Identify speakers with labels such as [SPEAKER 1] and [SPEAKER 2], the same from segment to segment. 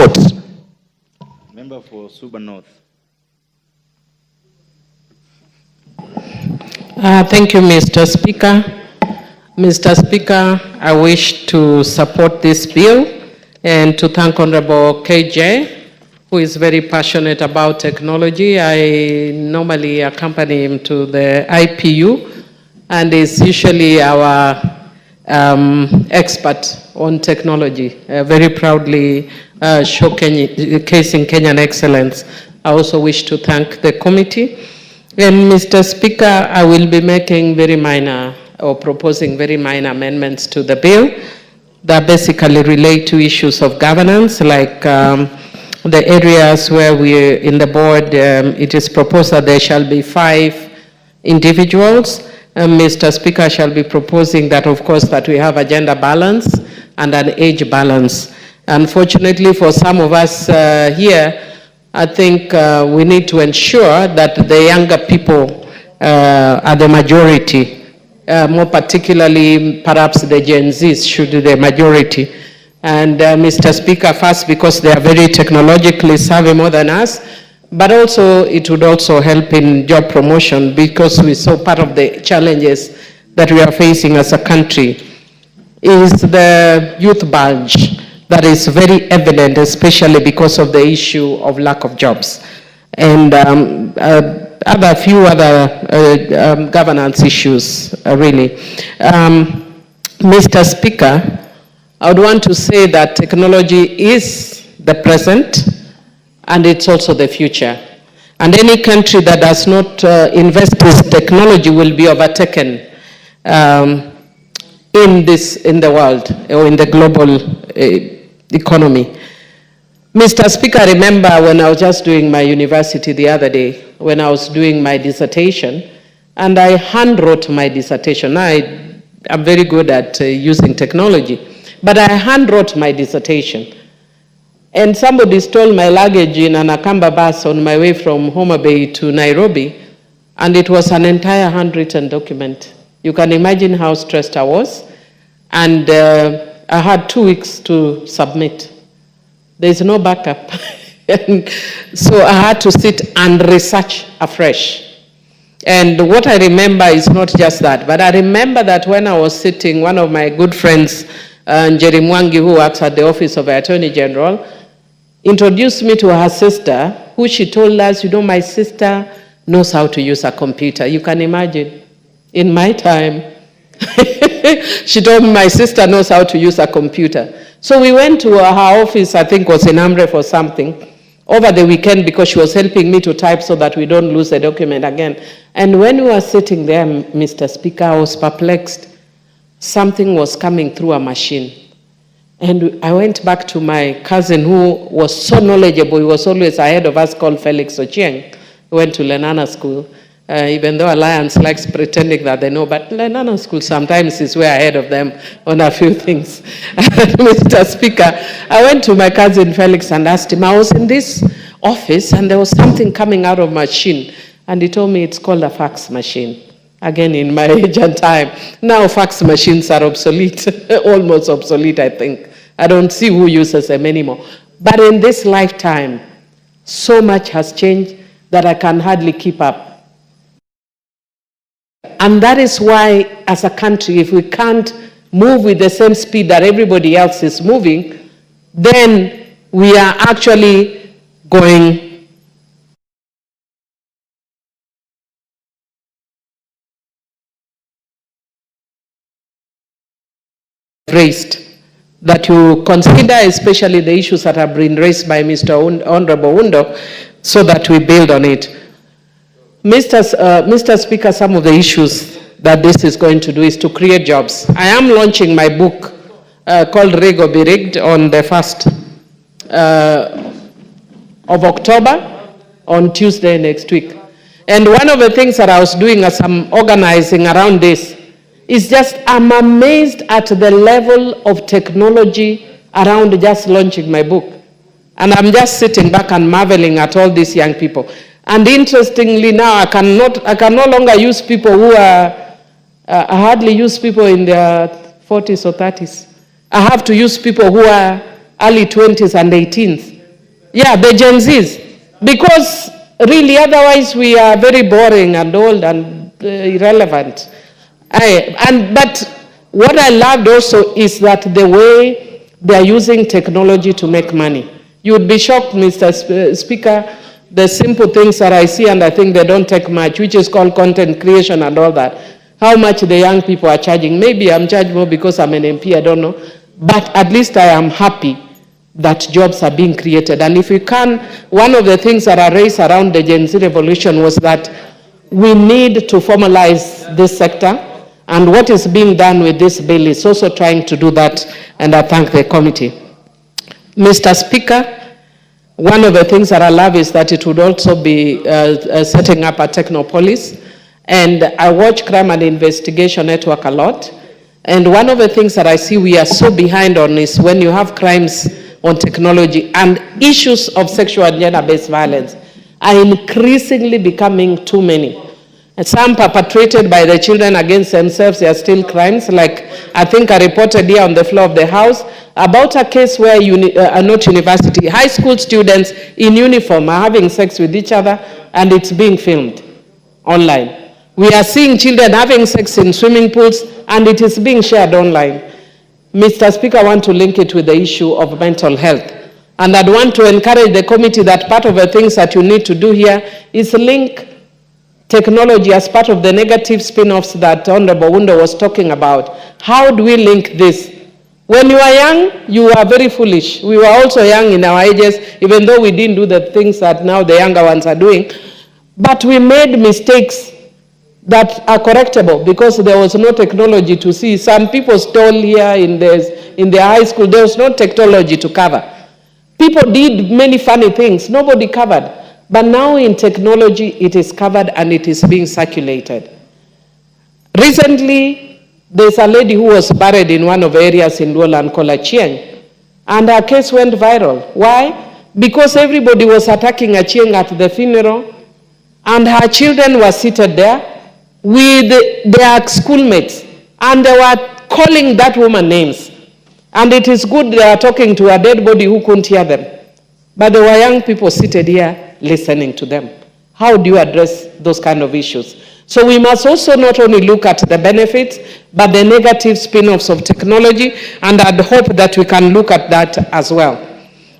[SPEAKER 1] support.
[SPEAKER 2] Member for Suba North.
[SPEAKER 3] Thank you, Mr. Speaker. Mr. Speaker, I wish to support this bill and to thank Honorable KJ, who is very passionate about technology. I normally accompany him to the IPU and is usually our expert on technology, very proudly showcasing Kenyan excellence. I also wish to thank the committee. And Mr. Speaker, I will be making very minor or proposing very minor amendments to the bill that basically relate to issues of governance, like the areas where we, in the board, it is proposed that there shall be 5 individuals. Mr. Speaker, shall be proposing that, of course, that we have a gender balance and an age balance. Unfortunately, for some of us here, I think we need to ensure that the younger people are the majority. More particularly, perhaps the Gen Zs should be the majority. And Mr. Speaker, first, because they are very technologically savvy more than us, but also it would also help in job promotion, because we saw part of the challenges that we are facing as a country is the youth bulge that is very evident, especially because of the issue of lack of jobs. And a few other governance issues, really. Mr. Speaker, I would want to say that technology is the present and it's also the future. And any country that does not invest in technology will be overtaken in the world or in the global economy. Mr. Speaker, I remember when I was just doing my university the other day, when I was doing my dissertation, and I hand-wrote my dissertation. I'm very good at using technology, but I hand-wrote my dissertation. And somebody stole my luggage in an Akamba bus on my way from Homa Bay to Nairobi, and it was an entire handwritten document. You can imagine how stressed I was, and I had 2 weeks to submit. There's no backup. So I had to sit and research afresh. And what I remember is not just that, but I remember that when I was sitting, one of my good friends, Njeri Mwangi, who works at the Office of the Attorney General, introduced me to her sister, who she told us, you know, my sister knows how to use a computer. You can imagine, in my time, she told me my sister knows how to use a computer. So we went to her office, I think was in Amref or something, over the weekend, because she was helping me to type so that we don't lose the document again. And when we were sitting there, Mr. Speaker, I was perplexed. Something was coming through a machine. And I went back to my cousin, who was so knowledgeable. He was always ahead of us, called Felix Ochieng. He went to Lenana School. Even though Alliance likes pretending that they know, but Lenana School sometimes is way ahead of them on a few things. Mr. Speaker, I went to my cousin Felix and asked him, I was in this office and there was something coming out of a machine. And he told me it's called a fax machine. Again, in my age and time. Now fax machines are obsolete, almost obsolete, I think. I don't see who uses them anymore. But in this lifetime, so much has changed that I can hardly keep up. And that is why, as a country, if we can't move with the same speed that everybody else is moving, then we are actually going raised. That you consider, especially the issues that have been raised by Mr. Honorable Undo, so that we build on it. Mr. Speaker, some of the issues that this is going to do is to create jobs. I am launching my book called Rig or Be Rigged on the 1st of October, on Tuesday next week. And one of the things that I was doing as I'm organizing around this is just, I'm amazed at the level of technology around just launching my book. And I'm just sitting back and marveling at all these young people. And interestingly now, I can no longer use people who are, I hardly use people in their 40s or 30s. I have to use people who are early 20s and 18s. Yeah, the Gen Zs. Because really, otherwise we are very boring and old and irrelevant. But what I loved also is that the way they are using technology to make money. You would be shocked, Mr. Speaker, the simple things that I see, and I think they don't take much, which is called content creation and all that. How much the young people are charging. Maybe I'm charged more because I'm an MP, I don't know. But at least I am happy that jobs are being created. And if we can, one of the things that are raised around the Gen Z revolution was that we need to formalize this sector. And what is being done with this bill is also trying to do that, and I thank the committee. Mr. Speaker, one of the things that I love is that it would also be setting up a technopolis. And I watch Crime and Investigation Network a lot. And one of the things that I see we are so behind on is when you have crimes on technology and issues of sexual and gender-based violence are increasingly becoming too many. And some perpetrated by the children against themselves, they are still crimes. Like I think I reported here on the floor of the House about a case where not university, high school students in uniform are having sex with each other and it's being filmed online. We are seeing children having sex in swimming pools and it is being shared online. Mr. Speaker, I want to link it with the issue of mental health. And I'd want to encourage the committee that part of the things that you need to do here is link technology as part of the negative spin-offs that Honorable Wundo was talking about. How do we link this? When you are young, you are very foolish. We were also young in our ages, even though we didn't do the things that now the younger ones are doing. But we made mistakes that are correctable because there was no technology to see. Some people stole here in their high school. There was no technology to cover. People did many funny things. Nobody covered. But now in technology, it is covered and it is being circulated. Recently, there's a lady who was buried in one of the areas in Luolan called Achieng, and her case went viral. Why? Because everybody was attacking Achieng at the funeral, and her children were seated there with their schoolmates, and they were calling that woman names. And it is good they are talking to a dead body who couldn't hear them. But there were young people seated here listening to them. How do you address those kind of issues? So we must also not only look at the benefits, but the negative spin-offs of technology, and I'd hope that we can look at that as well.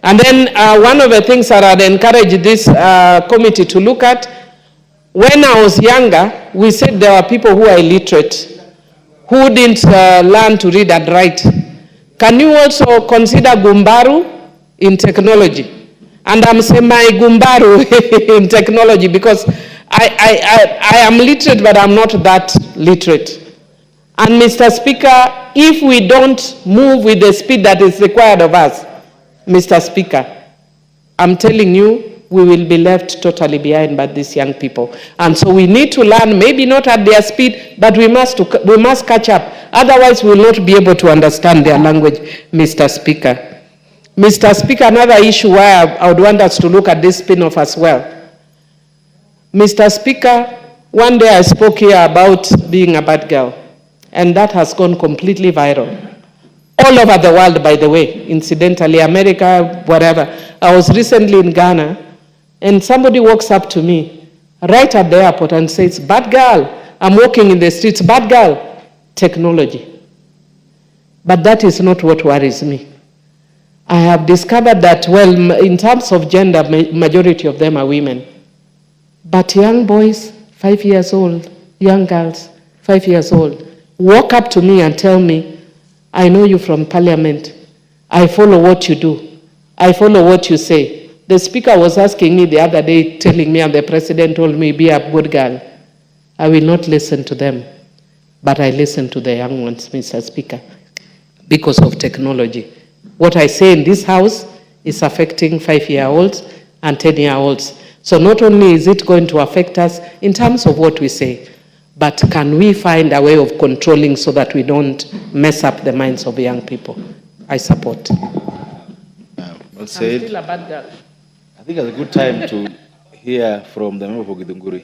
[SPEAKER 3] And then one of the things that I'd encourage this committee to look at, when I was younger, we said there were people who are illiterate, who didn't learn to read and write. Can you also consider Gumbaru in technology? And I'm semi-Gumbaru in technology because I am literate, but I'm not that literate. And Mr. Speaker, if we don't move with the speed that is required of us, Mr. Speaker, I'm telling you, we will be left totally behind by these young people. And so we need to learn, maybe not at their speed, but we must catch up. Otherwise, we will not be able to understand their language, Mr. Speaker. Mr. Speaker, another issue where I would want us to look at this spin-off as well. Mr. Speaker, one day I spoke here about being a bad girl, and that has gone completely viral. All over the world, by the way, incidentally, America, whatever. I was recently in Ghana, and somebody walks up to me right at the airport and says, "Bad girl, I'm walking in the streets, bad girl." Technology. But that is not what worries me. I have discovered that, well, in terms of gender, majority of them are women. But young boys, 5 years old, young girls, 5 years old, walk up to me and tell me, "I know you from Parliament. I follow what you do. I follow what you say." The Speaker was asking me the other day, telling me, and the President told me, "Be a good girl." I will not listen to them, but I listen to the young ones, Mr. Speaker, because of technology. What I say in this House is affecting 5-year-olds and 10-year-olds. So not only is it going to affect us in terms of what we say, but can we find a way of controlling so that we don't mess up the minds of young people? I support.
[SPEAKER 2] Well said.
[SPEAKER 3] I'm still a bad girl.
[SPEAKER 2] I think it's a good time to hear from the member for Githunguri.